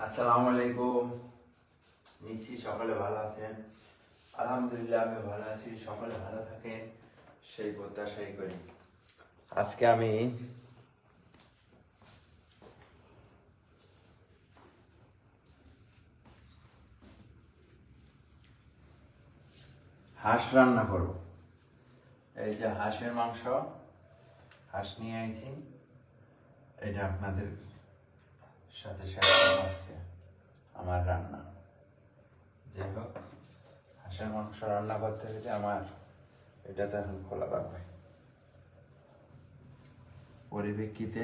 আসসালামু আলাইকুম। নিচ্ছি সকলে ভালো আছেন। আলহামদুলিল্লাহ আমি ভালো আছি, সকলে ভালো থাকেন সেই প্রত্যাশাই করি। আজকে আমি হাঁস রান্না করব। এই যে হাঁসের মাংস, হাঁস নিয়ে আইছি, এটা আপনাদের সাথে শেয়ার করবো আজকে আমার রান্না। যাই হোক, হাঁসের মাংস রান্না করতে হলে আমার এটা তো এখন খোলা লাগবে। পরিপ্রেক্ষিতে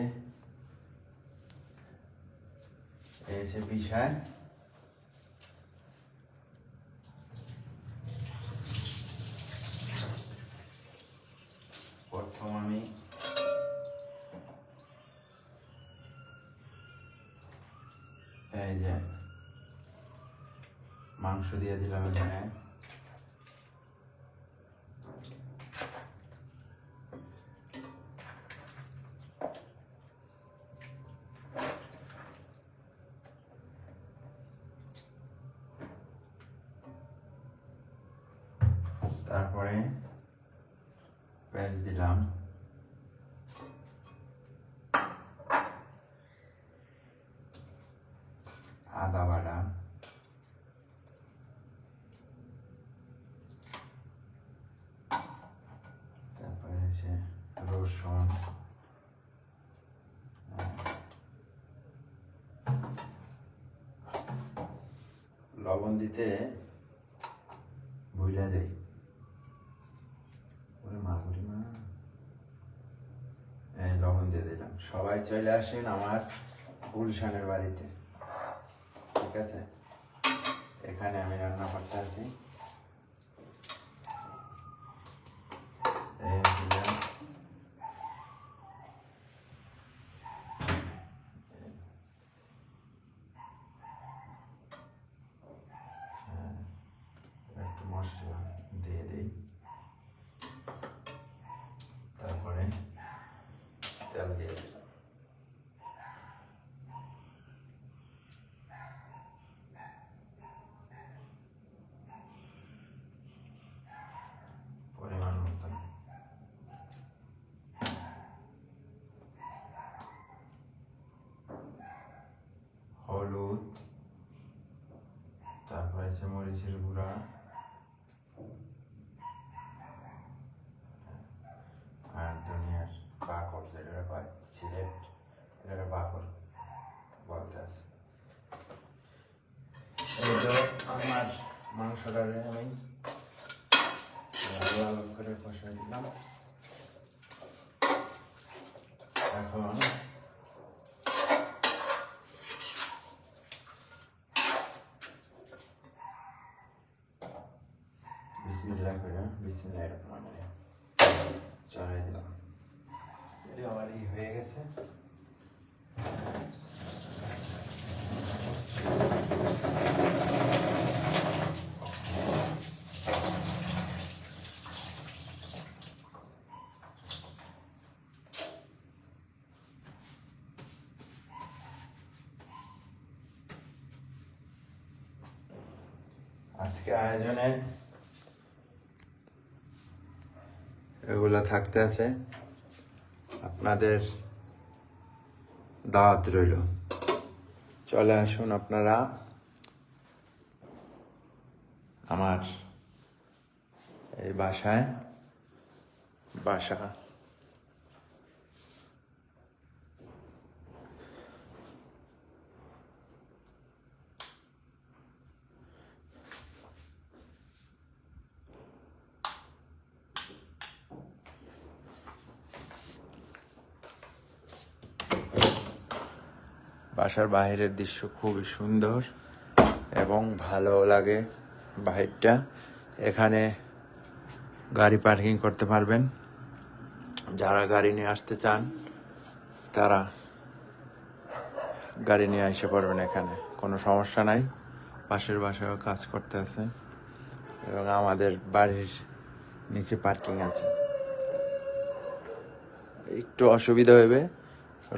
এই যে বিষয়, প্রথম আমি এই যে মাংস দিয়ে দিলাম এখানে। তারপরে পেঁয়াজ দিলাম, আদা বাটা, তারপরে আছে রসুন, লবণ দিতে ভুলে যাই। লবণ দিয়ে দিলাম। সবাই চলে আসেন আমার গুলশানের বাড়িতে, ঠিক আছে? এখানে আমি রান্না করতে আছি। একটু মশলা দিয়ে দিই, তারপরে তেল দিয়ে দিলাম। পরিমাণ মতন হলুদ, তারপরে আছে মরিচের গুঁড়া, আর ধনিয়ার বাকড়, যেটা কয় সিলেট, এটা বাকড় বলতে আছে। এই তো আমার মাংসটারে আমি ভালো ভালো করে কষাই দিলাম। এখন বিসমিল্লাহ করে বিসমিল্লাহির রহমানির রহিম চড়াই দিলাম। এটা আমার হয়ে গেছে। আজকে আয়োজনে এগুলা থাকতে আছে, আপনাদের দাওয়াত রইল। চলে আসুন আপনারা আমার এই বাসায়। বাসার বাহিরের দৃশ্য খুবই সুন্দর এবং ভালো লাগে বাহিরটা। এখানে গাড়ি পার্কিং করতে পারবেন। যারা গাড়ি নিয়ে আসতে চান তারা গাড়ি নিয়ে এসে পড়বেন, এখানে কোনো সমস্যা নাই। পাশের বাসায়ও কাজ করতে আছে এবং আমাদের বাড়ির নিচে পার্কিং আছে। একটু অসুবিধা হবে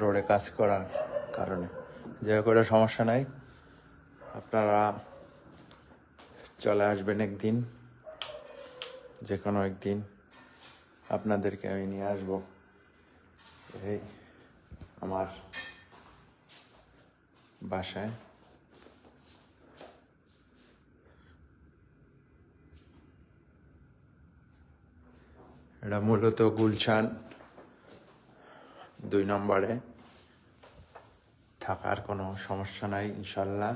রোডে কাজ করার কারণে, যে কোনো সমস্যা নাই, আপনারা চলে আসবেন একদিন, যে কোনো একদিন আপনাদেরকে আমি নিয়ে আসবো এই আমার বাসায়। এটা মূলত গুলশান 2 নম্বরে, থাকার কোনো সমস্যা নাই ইনশাল্লাহ,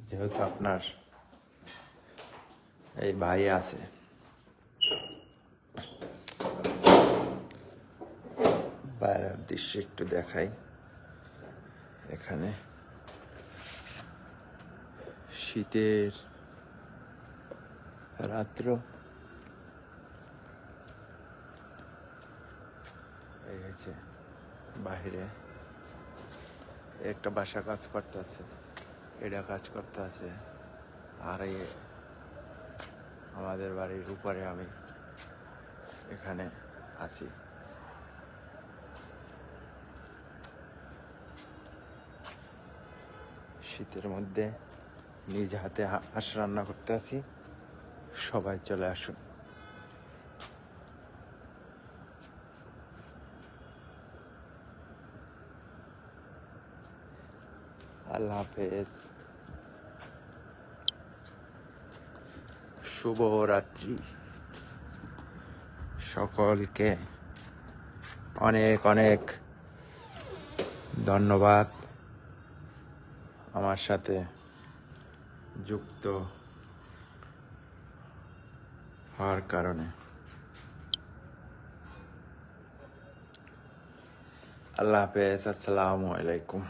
যেহেতু আপনার এই ভাই আছে। বাইরের দৃশ্য একটু দেখাই। এখানে শীতের রাত্র, এই হচ্ছে বাহিরে একটা বাসা কাজ করতে আছে, এটা কাজ করতে আছে, আর এই আমাদের বাড়ির উপরে আমি এখানে আছি। শীতের মধ্যে নিজ হাতে হাঁস রান্না করতে আছি, সবাই চলে আসুন। আল্লাহ হাফেজ, শুভরাত্রি। সকলকে অনেক অনেক ধন্যবাদ আমার সাথে যুক্ত হওয়ার কারণে। আল্লাহ হাফেজ, আসসালামু আলাইকুম।